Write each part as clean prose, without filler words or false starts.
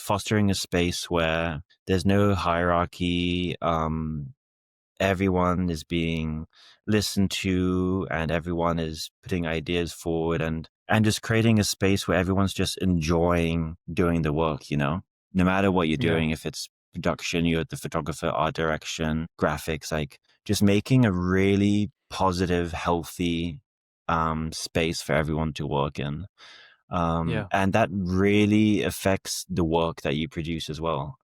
fostering a space where there's no hierarchy. Everyone is being listened to and everyone is putting ideas forward and just creating a space where everyone's just enjoying doing the work, no matter what you're Yeah. doing, if it's production, you're the photographer, art direction, graphics, like just making a really positive, healthy space for everyone to work in. Yeah. And that really affects the work that you produce as well.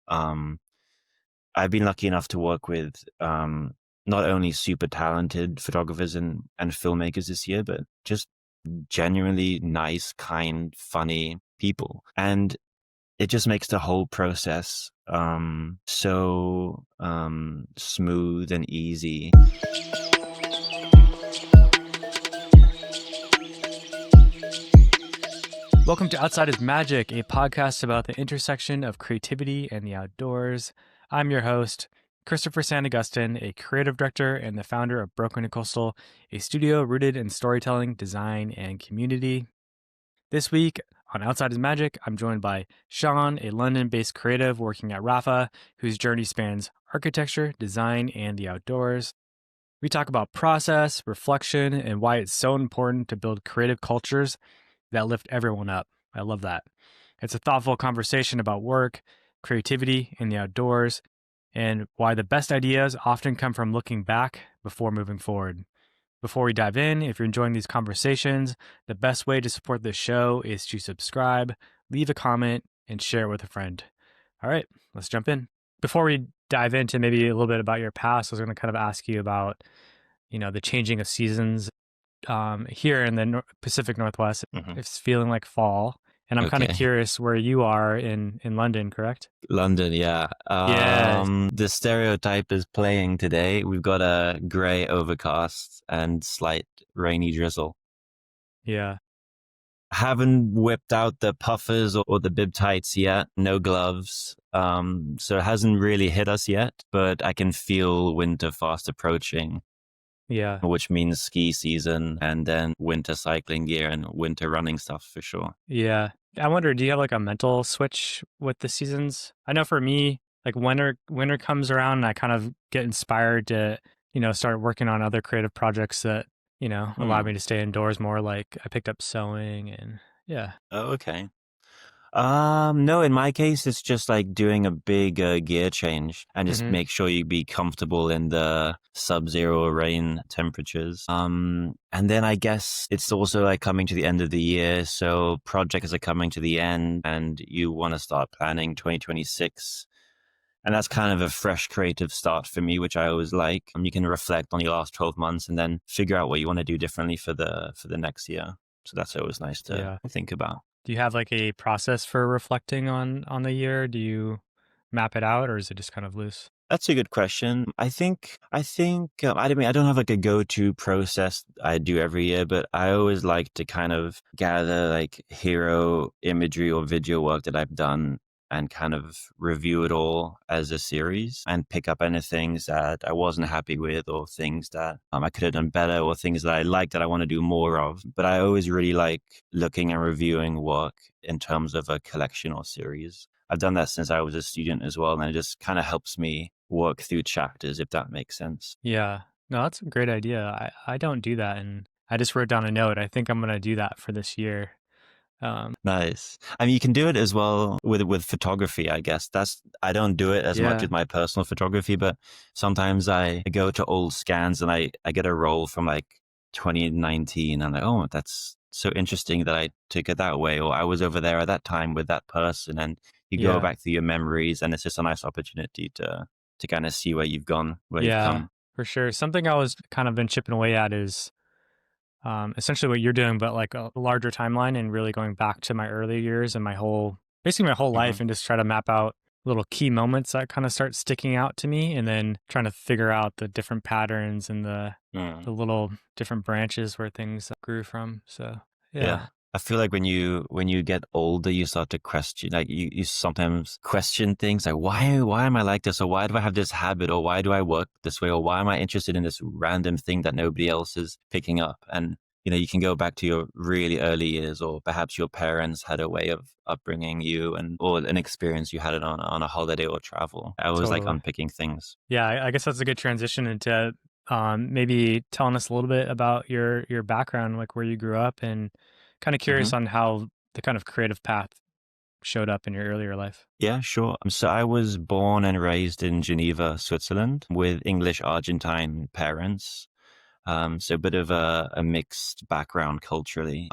I've been lucky enough to work with not only super talented photographers and filmmakers this year, but just genuinely nice, kind, funny people. And it just makes the whole process so smooth and easy. Welcome to Outside is Magic, a podcast about the intersection of creativity and the outdoors. I'm your host, Christopher San Agustin, a creative director and the founder of Broken and Coastal, a studio rooted in storytelling, design, and community. This week on Outside is Magic, I'm joined by Sean, a London-based creative working at Rapha, whose journey spans architecture, design, and the outdoors. We talk about process, reflection, and why it's so important to build creative cultures that lift everyone up. I love that. It's a thoughtful conversation about work, creativity, and the outdoors, and why the best ideas often come from looking back before moving forward. Before we dive in, if you're enjoying these conversations, the best way to support this show is to subscribe, leave a comment, and share it with a friend. All right, let's jump in. Before we dive into maybe a little bit about your past, I was going to kind of ask you about, the changing of seasons. Here in the Pacific Northwest, It's feeling like fall. And I'm kind of curious where you are in London, correct? London, yeah. The stereotype is playing today. We've got a grey overcast and slight rainy drizzle. Yeah. Haven't whipped out the puffers or the bib tights yet. No gloves. So it hasn't really hit us yet, but I can feel winter fast approaching. Yeah. Which means ski season and then winter cycling gear and winter running stuff for sure. Yeah. I wonder, do you have like a mental switch with the seasons? I know for me, like winter comes around and I kind of get inspired to, start working on other creative projects that, allow me to stay indoors more. Like I picked up sewing and yeah. Oh, okay. No, in my case, it's just like doing a big gear change and just make sure you be comfortable in the sub-zero rain temperatures. And then I guess it's also like coming to the end of the year. So projects are coming to the end and you want to start planning 2026. And that's kind of a fresh creative start for me, which I always like. You can reflect on your last 12 months and then figure out what you want to do differently for the next year. So that's always nice to think about. Do you have like a process for reflecting on the year? Do you map it out or is it just kind of loose? That's a good question. I don't have like a go-to process I do every year, but I always like to kind of gather like hero imagery or video work that I've done and kind of review it all as a series and pick up any things that I wasn't happy with or things that I could have done better or things that I like that I want to do more of. But I always really like looking and reviewing work in terms of a collection or series. I've done that since I was a student as well, and it just kind of helps me work through chapters, if that makes sense. Yeah. No, that's a great idea. I don't do that, and I just wrote down a note. I think I'm going to do that for this year. Nice. I mean, you can do it as well with photography, I guess. I don't do it as much with my personal photography, but sometimes I go to old scans and I get a roll from like 2019 and I'm like, oh, that's so interesting that I took it that way, or I was over there at that time with that person, and you go back through your memories, and it's just a nice opportunity to kind of see where you've gone, where you've come. For sure. Something I was kind of been chipping away at is essentially what you're doing, but like a larger timeline and really going back to my early years and my whole life and just try to map out little key moments that kind of start sticking out to me, and then trying to figure out the different patterns and the little different branches where things grew from. So yeah. I feel like when you get older, you start to question, like you sometimes question things like, why am I like this? Or why do I have this habit? Or why do I work this way? Or why am I interested in this random thing that nobody else is picking up? And you can go back to your really early years, or perhaps your parents had a way of upbringing you, and or an experience you had it on a holiday or travel. I always like Totally. unpicking things. Yeah, I guess that's a good transition into maybe telling us a little bit about your background, like where you grew up, and kind of Hmm. curious on how the kind of creative path showed up in your earlier life. Yeah, sure. So I was born and raised in Geneva, Switzerland, with English Argentine parents. So a bit of a mixed background culturally.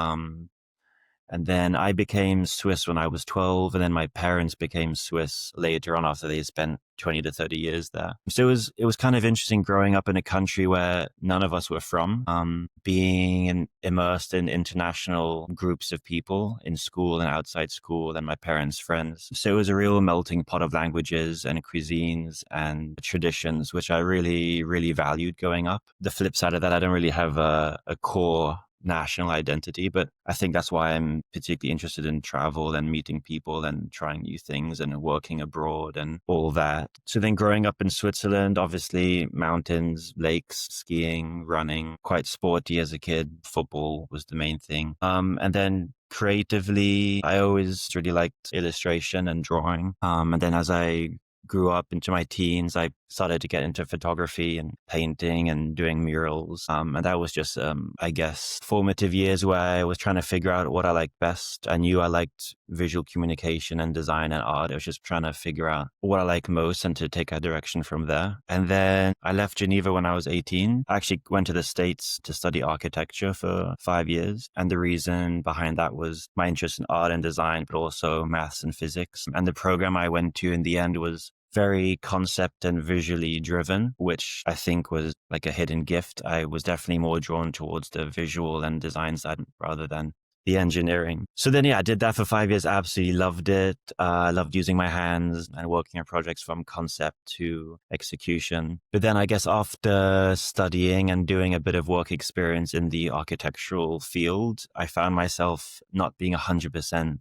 And then I became Swiss when I was 12, and then my parents became Swiss later on after they spent 20 to 30 years there. So it was kind of interesting growing up in a country where none of us were from, immersed in international groups of people in school and outside school and my parents' friends. So it was a real melting pot of languages and cuisines and traditions, which I really, really valued growing up. The flip side of that, I don't really have a core national identity, but I think that's why I'm particularly interested in travel and meeting people and trying new things and working abroad and all that. So then growing up in Switzerland, obviously mountains, lakes, skiing, running, quite sporty as a kid. Football was the main thing. And then creatively, I always really liked illustration and drawing. And then as I grew up into my teens, I started to get into photography and painting and doing murals. And that was just, I guess, formative years where I was trying to figure out what I liked best. I knew I liked visual communication and design and art. I was just trying to figure out what I like most and to take a direction from there. And then I left Geneva when I was 18. I actually went to the States to study architecture for 5 years. And the reason behind that was my interest in art and design, but also maths and physics. And the program I went to in the end was very concept and visually driven, which I think was like a hidden gift. I was definitely more drawn towards the visual and design side rather than the engineering. So then, yeah, I did that for 5 years. Absolutely loved it. I loved using my hands and working on projects from concept to execution. But then I guess after studying and doing a bit of work experience in the architectural field, I found myself not being 100%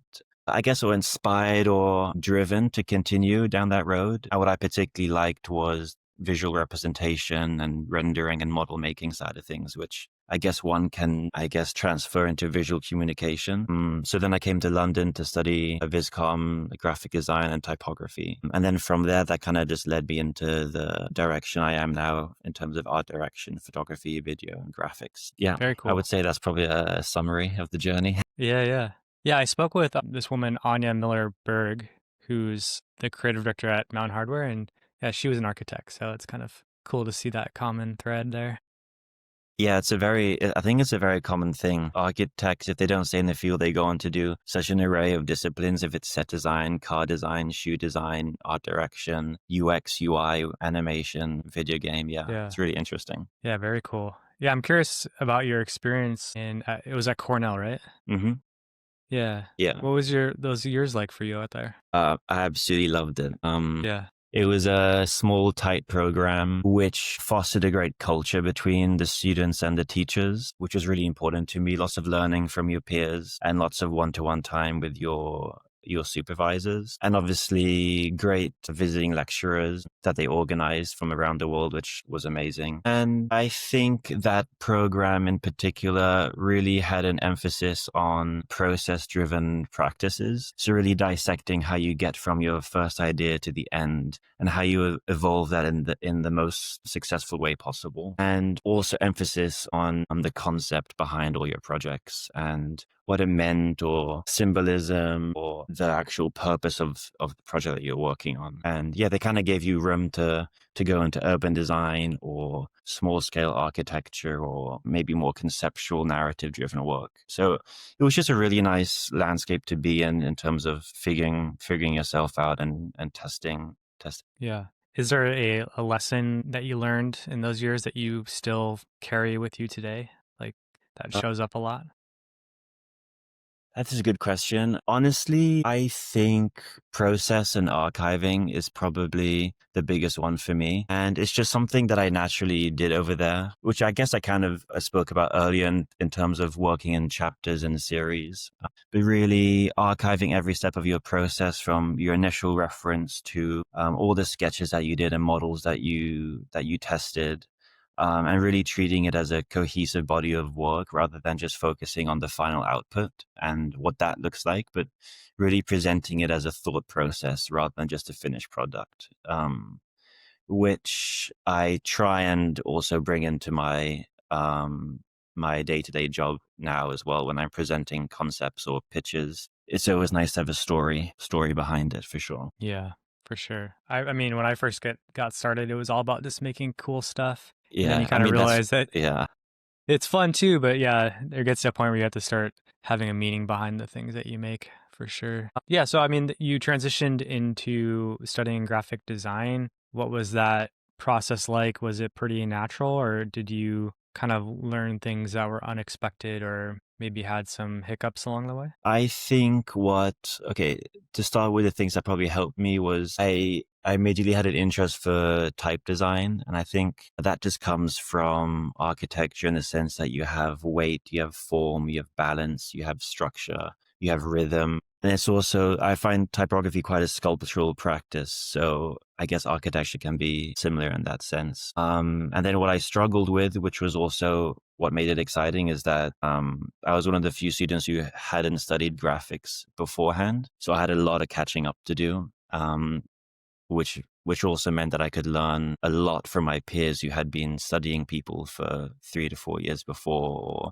I guess, or inspired or driven to continue down that road. And what I particularly liked was visual representation and rendering and model making side of things, which I guess one can, transfer into visual communication. So then I came to London to study a Viscom, graphic design and typography. And then from there, that kind of just led me into the direction I am now in terms of art direction, photography, video, and graphics. Yeah, Very I would cool. say that's probably a summary of the journey. Yeah, yeah. Yeah, I spoke with this woman, Anya Miller Berg, who's the creative director at Mountain Hardware. And yeah, she was an architect. So it's kind of cool to see that common thread there. Yeah, I think it's a very common thing. Architects, if they don't stay in the field, they go on to do such an array of disciplines. If it's set design, car design, shoe design, art direction, UX, UI, animation, video game. Yeah, Yeah. it's really interesting. Yeah, very cool. Yeah, I'm curious about your experience it was at Cornell, right? Hmm. Yeah. Yeah. What was those years like for you out there? I absolutely loved it. Yeah. It was a small, tight program which fostered a great culture between the students and the teachers, which was really important to me. Lots of learning from your peers and lots of one-to-one time with your supervisors, and obviously great visiting lecturers that they organized from around the world, which was amazing. And I think that program in particular really had an emphasis on process driven practices. So really dissecting how you get from your first idea to the end and how you evolve that in the most successful way possible. And also emphasis on the concept behind all your projects and what it meant or symbolism or the actual purpose of the project that you're working on. And yeah, they kind of gave you room to go into urban design or small scale architecture or maybe more conceptual narrative driven work. So it was just a really nice landscape to be in terms of figuring yourself out and testing. Yeah. Is there a lesson that you learned in those years that you still carry with you today? Like that shows up a lot? That is a good question. Honestly, I think process and archiving is probably the biggest one for me. And it's just something that I naturally did over there, which I guess I kind of spoke about earlier in terms of working in chapters and series. But really archiving every step of your process from your initial reference to all the sketches that you did and models that you tested. and really treating it as a cohesive body of work rather than just focusing on the final output and what that looks like, but really presenting it as a thought process rather than just a finished product, which I try and also bring into my day-to-day job now as well when I'm presenting concepts or pitches. It's always nice to have a story behind it for sure. Yeah, for sure. I mean, when I first got started, it was all about just making cool stuff, and then you Yeah, I kind of mean that's realize that yeah. it's fun too. But yeah, there gets to a point where you have to start having a meaning behind the things that you make, for sure. Yeah. So I mean, you transitioned into studying graphic design. What was that process like? Was it pretty natural, or did you kind of learn things that were unexpected, or maybe had some hiccups along the way? I think okay, to start with, the things that probably helped me was I immediately had an interest for type design. And I think that just comes from architecture in the sense that you have weight, you have form, you have balance, you have structure, you have rhythm. And it's also, I find typography quite a sculptural practice. So I guess architecture can be similar in that sense. And then what I struggled with, which was also what made it exciting, is that I was one of the few students who hadn't studied graphics beforehand. So I had a lot of catching up to do. Which also meant that I could learn a lot from my peers who had been studying people for 3 to 4 years before,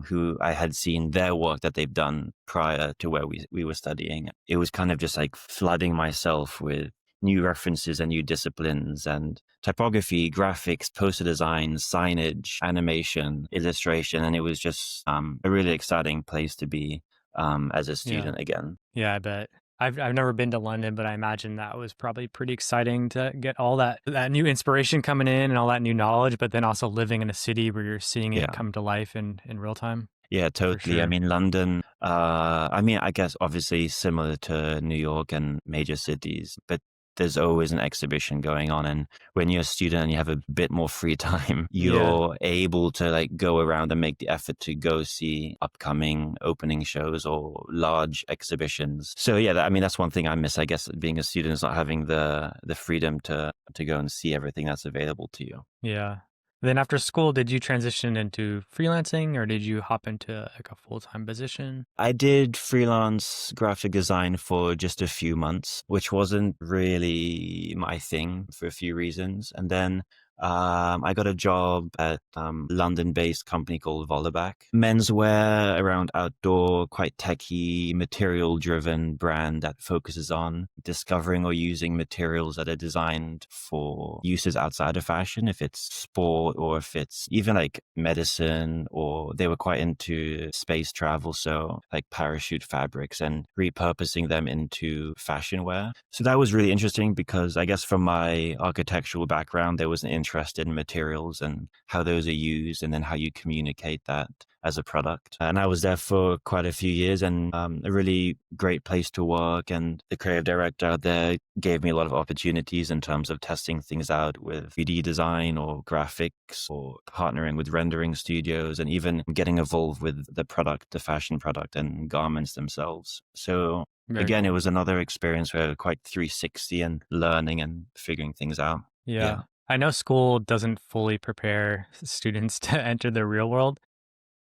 who I had seen their work that they've done prior to where we were studying. It was kind of just like flooding myself with new references and new disciplines and typography, graphics, poster design, signage, animation, illustration. And it was just a really exciting place to be as a Yeah. student again. Yeah, I bet. I've never been to London, but I imagine that was probably pretty exciting to get all that new inspiration coming in and all that new knowledge, but then also living in a city where you're seeing it Yeah. come to life in real time, Yeah, for totally. I sure. mean, London, I mean, I guess obviously similar to New York and major cities, but there's always an exhibition going on. And when you're a student and you have a bit more free time, Yeah. you're able to like go around and make the effort to go see upcoming opening shows or large exhibitions. So yeah, I mean, that's one thing I miss, I guess, being a student is not having the freedom to go and see everything that's available to you. Yeah. Then after school, did you transition into freelancing or did you hop into like a full-time position? I did freelance graphic design for just a few months, which wasn't really my thing for a few reasons. And then I got a job at London-based company called Volleback. Menswear around outdoor, quite techy, material-driven brand that focuses on discovering or using materials that are designed for uses outside of fashion, if it's sport or if it's even like medicine, or they were quite into space travel. So like parachute fabrics and repurposing them into fashion wear. So that was really interesting because I guess from my architectural background, there was an interest in materials and how those are used and then how you communicate that as a product. And I was there for quite a few years and a really great place to work. And the creative director out there gave me a lot of opportunities in terms of testing things out with 3D design or graphics or partnering with rendering studios and even getting involved with the product, the fashion product and garments themselves. So Very again, it cool. was another experience where quite 360 and learning and figuring things out. Yeah. Yeah. I know school doesn't fully prepare students to enter the real world.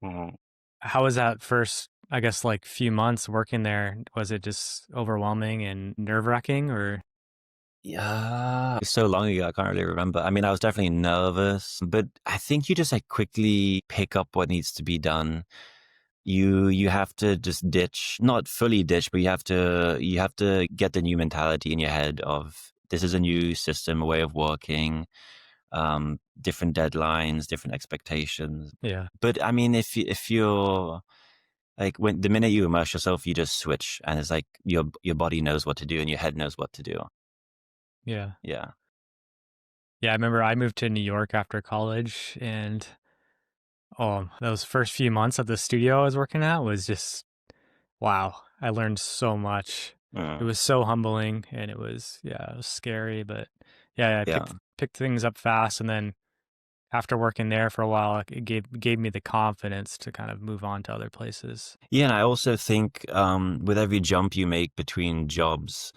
Mhm. How was that first, I guess, like few months working there? Was it just overwhelming and nerve-wracking or Yeah, it's so long ago, I can't really remember. I mean, I was definitely nervous, but I think you just like quickly pick up what needs to be done. You have to just ditch, not fully ditch, but you have to get the new mentality in your head of this is a new system, a way of working, different deadlines, different expectations. yeah. But I mean, if you're like when the minute you immerse yourself, you just switch, and it's like your body knows what to do and your head knows what to do. Yeah. Yeah. Yeah, I remember I moved to New York after college and those first few months of the studio I was working at was just wow. I learned so much. It Mm. was so humbling and it was scary, but yeah, I Yeah. picked things up fast and then after working there for a while, like, it gave me the confidence to kind of move on to other places. Yeah, and I also think with every jump you make between jobs,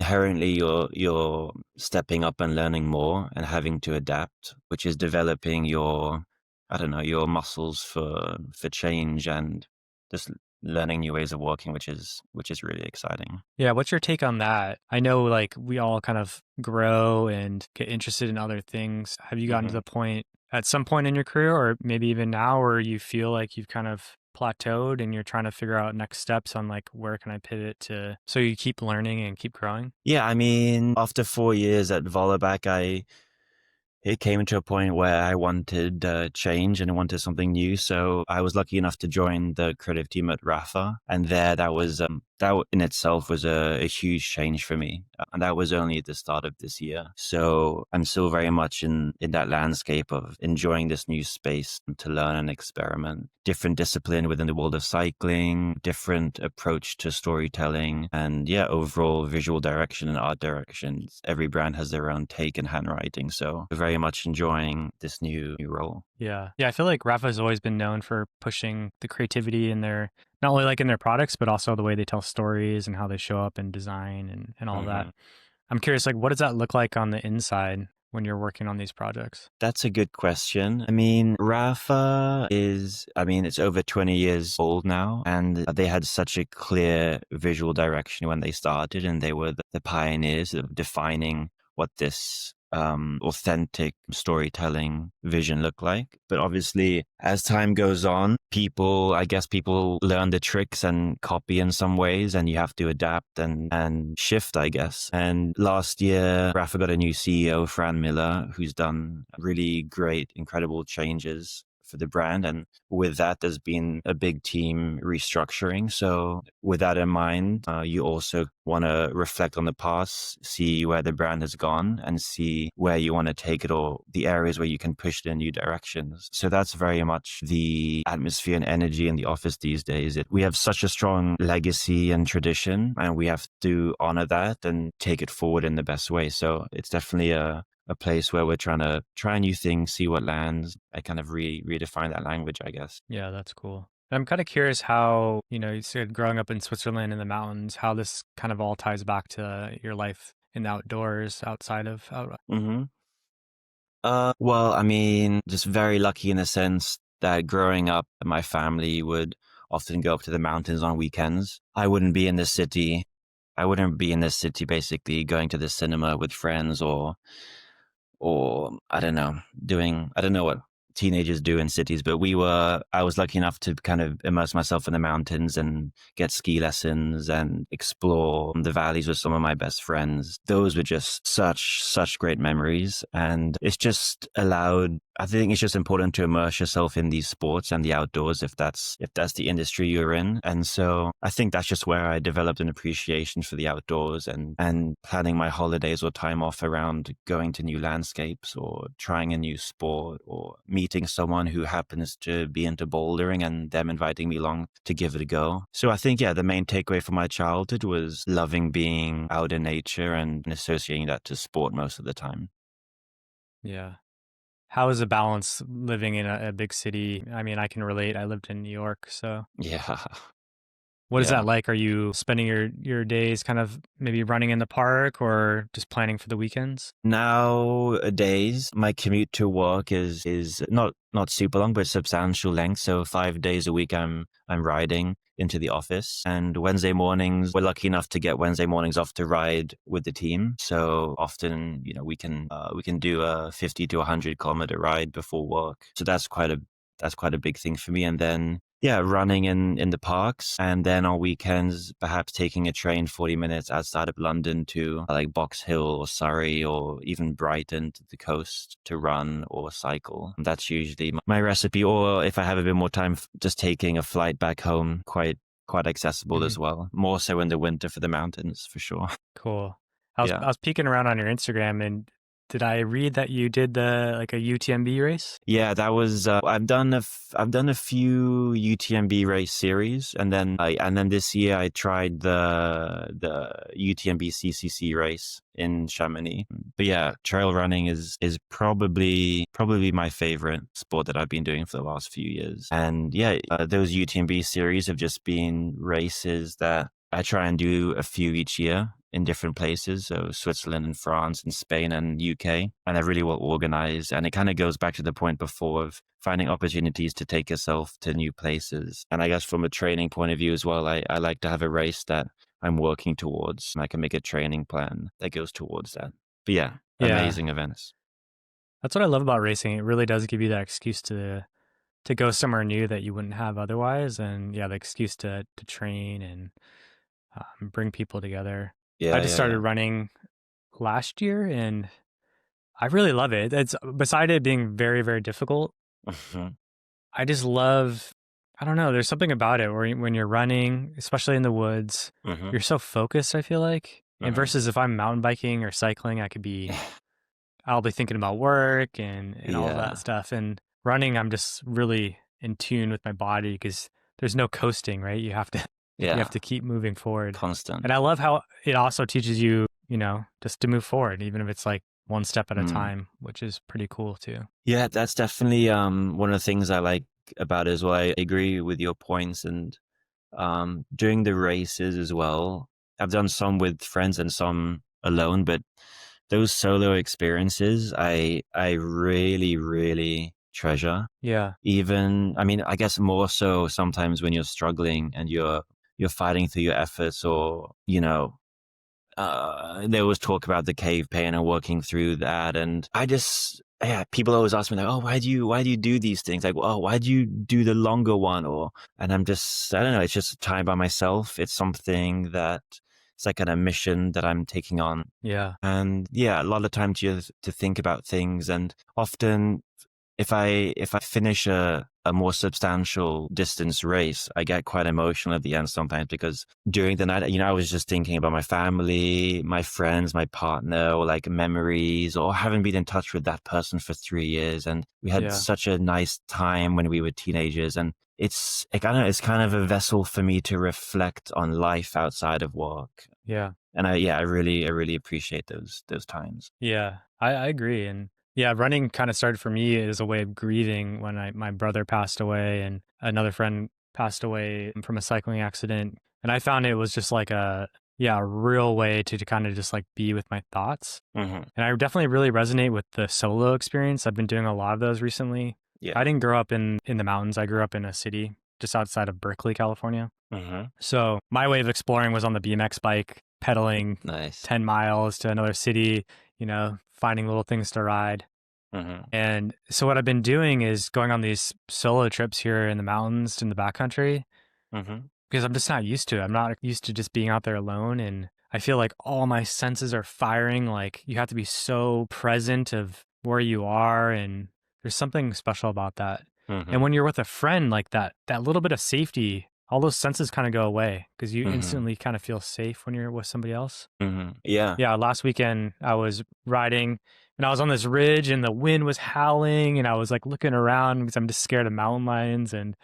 inherently you're stepping up and learning more and having to adapt, which is developing your, I don't know, your muscles for change and just learning new ways of working, which is really exciting. Yeah, what's your take on that? I know like we all kind of grow and get interested in other things. Have you gotten to Hmm. the point at some point in your career or maybe even now where you feel like you've kind of plateaued and you're trying to figure out next steps on like where can I pivot to so you keep learning and keep growing? Yeah, I mean, after 4 years at Volleybach, it came to a point where I wanted change and I wanted something new. So I was lucky enough to join the creative team at Rapha, and there that in itself was a huge change for me, and that was only at the start of this year. So I'm still very much in that landscape of enjoying this new space to learn and experiment. Different discipline within the world of cycling, different approach to storytelling, and yeah, overall visual direction and art directions. Every brand has their own take and handwriting. So very much enjoying this new role. Yeah. Yeah, I feel like Rapha has always been known for pushing the creativity in their not only like in their products, but also the way they tell stories and how they show up in design and all that. Mhm. I'm curious, like, what does that look like on the inside when you're working on these projects? That's a good question. I mean, Rafa I mean, it's over 20 years old now, and they had such a clear visual direction when they started, and they were the pioneers of defining what this authentic storytelling vision looked like. But obviously, as time goes on, I guess people learn the tricks and copy in some ways, and you have to adapt and shift, I guess. And last year, Rafa got a new CEO, Fran Miller, who's done really great, incredible changes for the brand. And with that, there's been a big team restructuring. So with that in mind, you also want to reflect on the past, see where the brand has gone and see where you want to take it or the areas where you can push it in new directions. So that's very much the atmosphere and energy in the office these days. We have such a strong legacy and tradition, and we have to honor that and take it forward in the best way. So it's definitely a place where we're trying to try new things, see what lands. I kind of redefine that language, I guess. Yeah, that's cool. I'm kind of curious how, you said growing up in Switzerland in the mountains, how this kind of all ties back to your life in the outdoors outside of out. Hmm. Well, I mean, just very lucky in the sense that growing up, my family would often go up to the mountains on weekends. I wouldn't be in the city. I wouldn't be in the city basically going to the cinema with friends or I don't know, I don't know what teenagers do in cities, but I was lucky enough to kind of immerse myself in the mountains and get ski lessons and explore the valleys with some of my best friends. Those were just such great memories. And I think it's just important to immerse yourself in these sports and the outdoors if that's the industry you're in. And so I think that's just where I developed an appreciation for the outdoors and planning my holidays or time off around going to new landscapes or trying a new sport or meeting someone who happens to be into bouldering and them inviting me along to give it a go. So I think, yeah, the main takeaway from my childhood was loving being out in nature and associating that to sport most of the time. Yeah. How is the balance living in a big city? I mean, I can relate. I lived in New York, so Yeah. what is Yeah. that like? Are you spending your days kind of maybe running in the park or just planning for the weekends? Nowadays, my commute to work is not super long, but substantial length. So 5 days a week, I'm riding into the office. And Wednesday mornings, we're lucky enough to get Wednesday mornings off to ride with the team. So often, we can do a 50 to 100 kilometer ride before work. So that's quite a big thing for me. And then yeah, running in the parks, and then on weekends, perhaps taking a train 40 minutes outside of London to like Box Hill or Surrey or even Brighton to the coast to run or cycle. That's usually my recipe. Or if I have a bit more time, just taking a flight back home, quite accessible Mhm. as well. More so in the winter for the mountains, for sure. Cool. I was Yeah. I was peeking around on your Instagram, and did I read that you did like a UTMB race? Yeah, that was. I've done a few UTMB race series, and then this year I tried the UTMB CCC race in Chamonix. But yeah, trail running is probably my favorite sport that I've been doing for the last few years. And yeah, those UTMB series have just been races that I try and do a few each year in different places, so Switzerland and France and Spain and UK, and they're really well organized. And it kind of goes back to the point before of finding opportunities to take yourself to new places. And I guess from a training point of view as well, I like to have a race that I'm working towards, and I can make a training plan that goes towards that. But yeah, Yeah. amazing events. That's what I love about racing. It really does give you that excuse to go somewhere new that you wouldn't have otherwise, and yeah, the excuse to train and bring people together. I Yeah, just yeah, started yeah. running last year, and I really love it. It's beside it being very, very difficult. Mhm, I just love. I don't know. There's something about it where when you're running, especially in the woods, mhm, you're so focused. I feel like, and mhm. versus if I'm mountain biking or cycling, I'll be thinking about work and all of that Yeah, stuff. And running, I'm just really in tune with my body because there's no coasting, right? You have yeah, to keep moving forward. constant. And I love how it also teaches you, just to move forward, even if it's like one step at a Mm. time, which is pretty cool too. Yeah, that's definitely one of the things I like about it as well. I agree with your points, and during the races as well. I've done some with friends and some alone, but those solo experiences I really, really treasure. Yeah. Even I mean, I guess more so sometimes when you're struggling and you're fighting through your efforts, or they always talk about the cave pain and working through that. And yeah, people always ask me like, oh, why do you do these things? Like, oh, why do you do the longer one? And I don't know, it's just time by myself. It's something that it's like a mission that I'm taking on. Yeah. And yeah, a lot of time to think about things. And often if I finish a more substantial distance race, I get quite emotional at the end sometimes, because during the night, I was just thinking about my family, my friends, my partner, or like memories, or having been in touch with that person for 3 years. And we had Yeah. such a nice time when we were teenagers. And I don't know, it's kind of a vessel for me to reflect on life outside of work. Yeah. And I really appreciate those times. Yeah, I agree. And yeah, running kind of started for me as a way of grieving when my brother passed away and another friend passed away from a cycling accident. And I found it was just like a real way to kind of just like be with my thoughts. Hmm. And I definitely really resonate with the solo experience. I've been doing a lot of those recently. Yeah. I didn't grow up in the mountains. I grew up in a city just outside of Berkeley, California. Hmm. So my way of exploring was on the BMX bike, pedaling Nice. 10 miles to another city, finding little things to ride. Hmm. And so what I've been doing is going on these solo trips here in the mountains in the backcountry Hmm. because I'm just not used to it. I'm not used to just being out there alone. And I feel like all my senses are firing. Like you have to be so present of where you are. And there's something special about that. And Hmm. when you're with a friend like that little bit of safety, all those senses kind of go away because you Hmm. instantly kind of feel safe when you're with somebody else. Hmm. Yeah. Yeah, last weekend I was riding and I was on this ridge and the wind was howling and I was like looking around because I'm just scared of mountain lions. And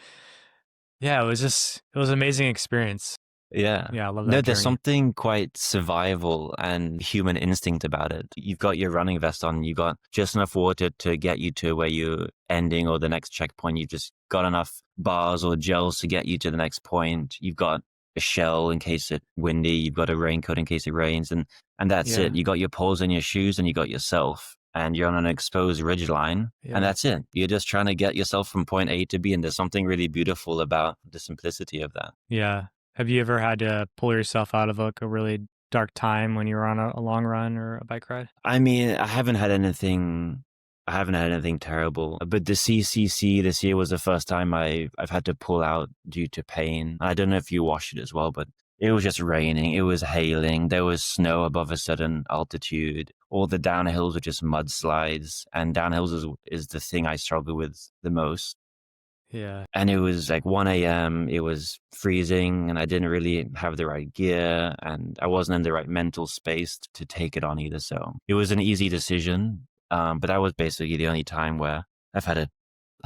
yeah, it was an amazing experience. Yeah. Yeah, I love No, that there's journey. something quite survival and human instinct about it. You've got your running vest on, you got just enough water to get you to where you're ending or the next checkpoint. You've just got enough bars or gels to get you to the next point. You've got a shell in case it's windy. You've got a raincoat in case it rains. And that's Yeah. it. You got your poles and your shoes and you got yourself. And you're on an exposed ridge line. And Yeah. that's it. You're just trying to get yourself from point A to B. And there's something really beautiful about the simplicity of that. Yeah. Have you ever had to pull yourself out of like a really dark time when you were on a long run or a bike ride? I mean, I haven't had anything terrible, but the CCC this year was the first time I've had to pull out due to pain. I don't know if you watched it as well, but it was just raining. It was hailing. There was snow above a certain altitude. All the downhills were just mudslides, and downhills is the thing I struggle with the most. Yeah. And it was like 1 a.m. It was freezing and I didn't really have the right gear and I wasn't in the right mental space to take it on either. So it was an easy decision. But that was basically the only time where I've had to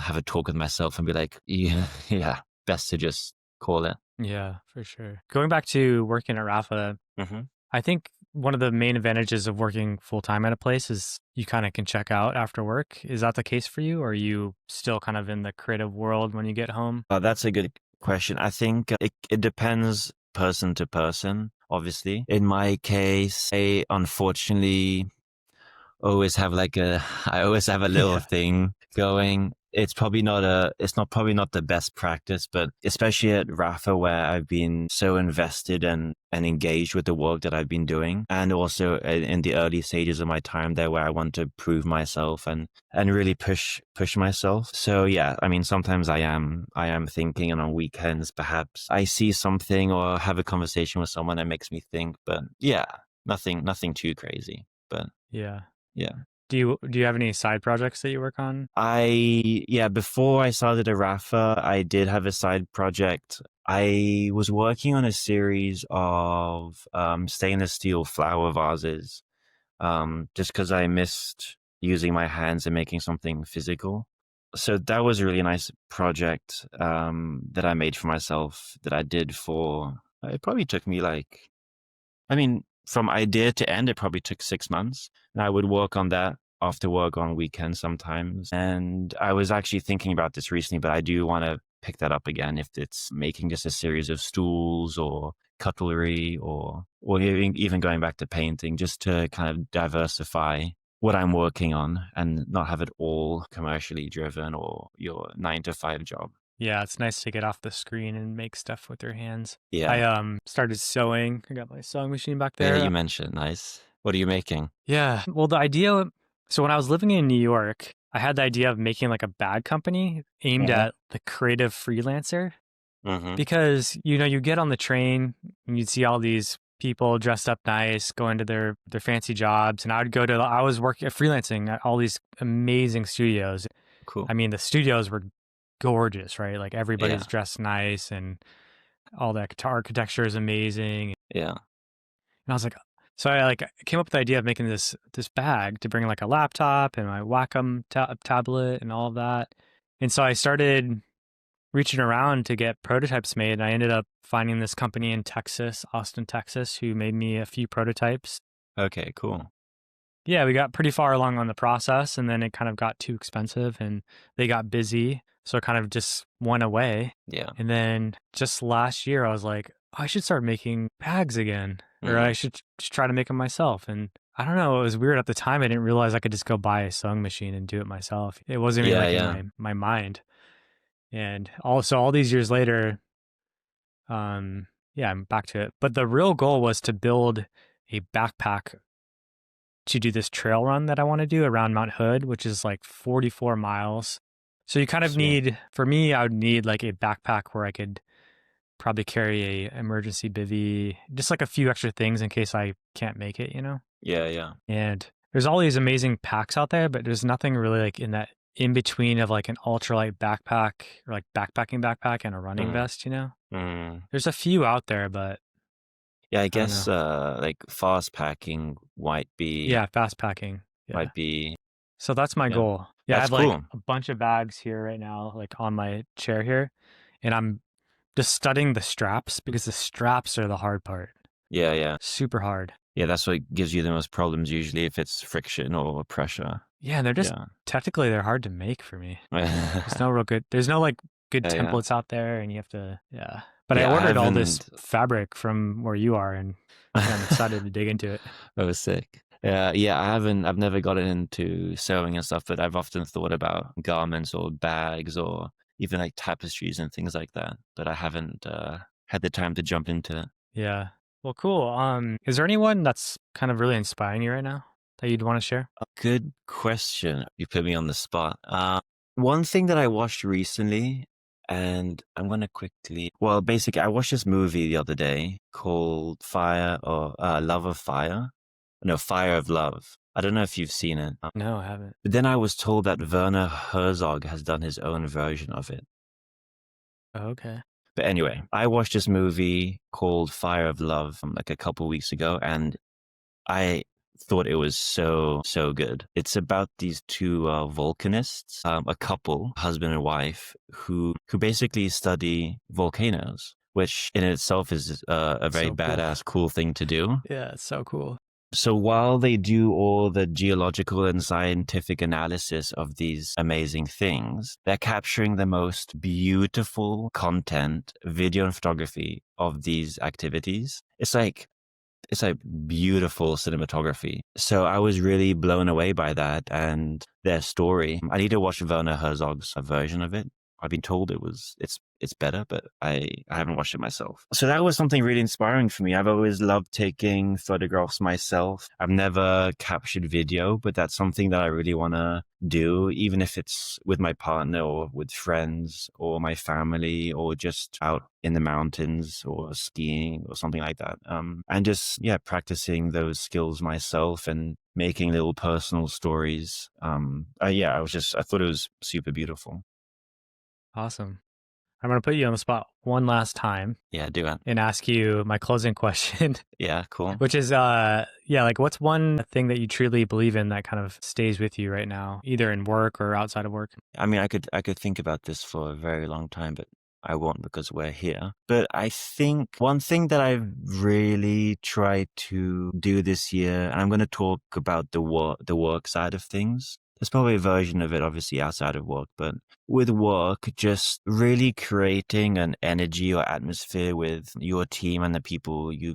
have a talk with myself and be like, yeah, yeah, best to just call it. Yeah, for sure. Going back to working at Rapha, Hmm. I think one of the main advantages of working full time at a place is you kind of can check out after work. Is that the case for you? Or are you still kind of in the creative world when you get home? That's a good question. I think it depends person to person. obviously. In my case, I unfortunately always have like a I always have a little Yeah. thing going. It's not probably not the best practice, but especially at Rapha where I've been so invested and engaged with the work that I've been doing, and also in the early stages of my time there where I want to prove myself and really push myself. So yeah, I mean sometimes I am thinking, and on weekends perhaps I see something or have a conversation with someone that makes me think, but yeah, nothing too crazy. But Yeah. yeah. Do you have any side projects that you work on? Yeah, before I started a Rapha, I did have a side project. I was working on a series of stainless steel flower vases, just because I missed using my hands and making something physical. So that was a really nice project that I made for myself that I did for, it probably took me like, I mean, from idea to end, it probably took 6 months. And I would work on that after work on weekends sometimes. And I was actually thinking about this recently, but I do want to pick that up again if it's making just a series of stools or cutlery or even going back to painting, just to kind of diversify what I'm working on and not have it all commercially driven or your 9 to 5 job. Yeah, it's nice to get off the screen and make stuff with your hands. I Yeah. started sewing. I got my sewing machine back Yeah, there. you mentioned. Nice. What are you making? Yeah. Well, the idea, so when I was living in New York, I had the idea of making like a bag company aimed Mm-hmm. at the creative freelancer Mm-hmm. because, you get on the train and you'd see all these people dressed up nice, going to their fancy jobs. And I was working freelancing at all these amazing studios. Cool. I mean, the studios were gorgeous, right? Like everybody's Yeah. dressed nice and all the architecture is amazing. Yeah. And I was like, so I like came up with the idea of making this bag to bring like a laptop and my Wacom tablet and all of that. And so I started reaching around to get prototypes made. And I ended up finding this company in Texas, Austin, Texas, who made me a few prototypes. Okay, cool. Yeah, we got pretty far along on the process, and then it kind of got too expensive and they got busy. So it kind of just went away. Yeah. And then just last year, I was like, I should start making bags again, or I Mm. should just try to make them myself. And I don't know, it was weird at the time. I didn't realize I could just go buy a sewing machine and do it myself. It wasn't even Yeah, like in yeah. my mind. And also all these years later, yeah, I'm back to it. But the real goal was to build a backpack to do this trail run that I want to do around Mount Hood, which is like 44 miles. So you kind of Sweet. need, for me, I would need like a backpack where I could probably carry a emergency bivy, just like a few extra things in case I can't make it. Yeah, yeah. And there's all these amazing packs out there, but there's nothing really like in that in between of like an ultralight backpack or like backpacking backpack and a running Mm. vest. Mm. There's a few out there, but Yeah, I I don't know. guess like fast packing Yeah, fast packing. Yeah. might be So that's my yeah. goal. Yeah, I That's have like cool. a bunch of bags here right now, like on my chair here, and I'm just studying the straps because the straps are the hard part. Yeah, yeah. Super hard. Yeah, that's what gives you the most problems usually if it's friction or pressure. Yeah, and they're just Yeah. technically they're hard to make for me. There's Yeah, no real good. There's no like good yeah. templates out there, and you have to. Yeah, but I Yeah, I ordered all this haven't fabric from where you are, and yeah, I'm excited to dig into it. That was sick. Yeah, I've never gotten into sewing and stuff, but I've often thought about garments or bags or even like tapestries and things like that. But I haven't had the time to jump into it. Yeah. Well, cool. Is there anyone that's kind of really inspiring you right now that you'd want to share? Good question. You put me on the spot. One thing that I watched recently, and I'm gonna quickly. Well, basically, I watched this movie the other day called Fire or Love of Fire. No, Fire of Love. I don't know if you've seen it. No, I haven't. But then I was told that Werner Herzog has done his own version of it. Oh, okay. But anyway, I watched this movie called Fire of Love like a couple weeks ago, and I thought it was so good. It's about these two volcanists, a couple, husband and wife, who basically study volcanoes, which in itself is a very So cool. badass, cool thing to do. Yeah, it's so cool. So while they do all the geological and scientific analysis of these amazing things, they're capturing the most beautiful content, video and photography of these activities. It's like it's like beautiful cinematography. So I was really blown away by that and their story. I need to watch Werner Herzog's version of it. I've been told it's better, but I haven't watched it myself. So that was something really inspiring for me. I've always loved taking photographs myself. I've never captured video, but that's something that I really want to do, even if it's with my partner or with friends or my family or just out in the mountains or skiing or something like that. And just, yeah, practicing those skills myself and making little personal stories. Yeah, I thought it was super beautiful. Awesome. I'm going to put you on the spot one last time Yeah, do it. and ask you my closing question, Yeah, cool. which is, yeah, like what's one thing that you truly believe in that kind of stays with you right now, either in work or outside of work? I mean, I could think about this for a very long time, but I won't because we're here. But I think one thing that I've really tried to do this year, and I'm going to talk about the work side of things. There's probably a version of it, obviously, outside of work, but with work, just really creating an energy or atmosphere with your team and the people you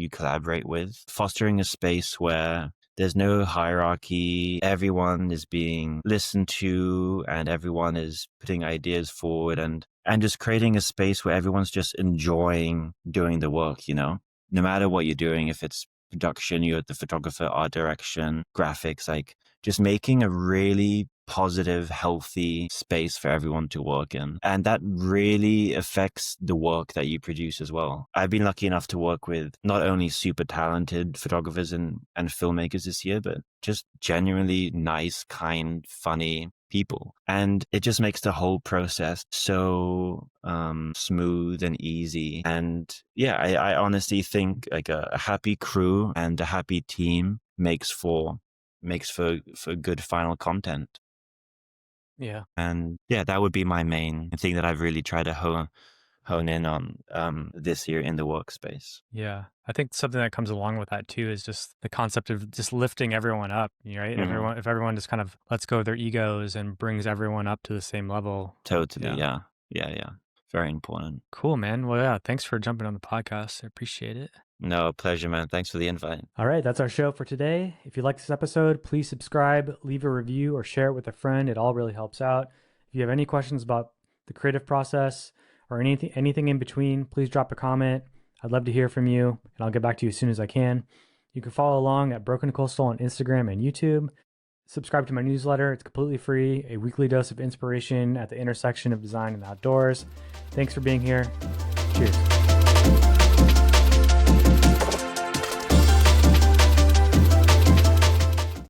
collaborate with, fostering a space where there's no hierarchy. Everyone is being listened to and everyone is putting ideas forward and just creating a space where everyone's just enjoying doing the work, no matter what you're doing, if it's production, you're the photographer, art direction, graphics, like just making a really positive, healthy space for everyone to work in. And that really affects the work that you produce as well. I've been lucky enough to work with not only super talented photographers and filmmakers this year, but just genuinely nice, kind, funny people. And it just makes the whole process so smooth and easy. And yeah, I honestly think like a happy crew and a happy team makes for good final content. Yeah. And yeah, that would be my main thing that I've really tried to hone in on this year in the workspace. Yeah. I think something that comes along with that too is just the concept of just lifting everyone up, right? Mm, If everyone just kind of lets go of their egos and brings everyone up to the same level. totally. Yeah. Yeah. Yeah. Yeah. Very important. Cool, man. Well, yeah, thanks for jumping on the podcast. I appreciate it. No, pleasure, man. Thanks for the invite. All right, that's our show for today. If you like this episode, please subscribe, leave a review, or share it with a friend. It all really helps out. If you have any questions about the creative process or anything in between, please drop a comment. I'd love to hear from you, and I'll get back to you as soon as I can. You can follow along at Broken Coastal on Instagram and YouTube. Subscribe to my newsletter. It's completely free, a weekly dose of inspiration at the intersection of design and outdoors. Thanks for being here. Cheers.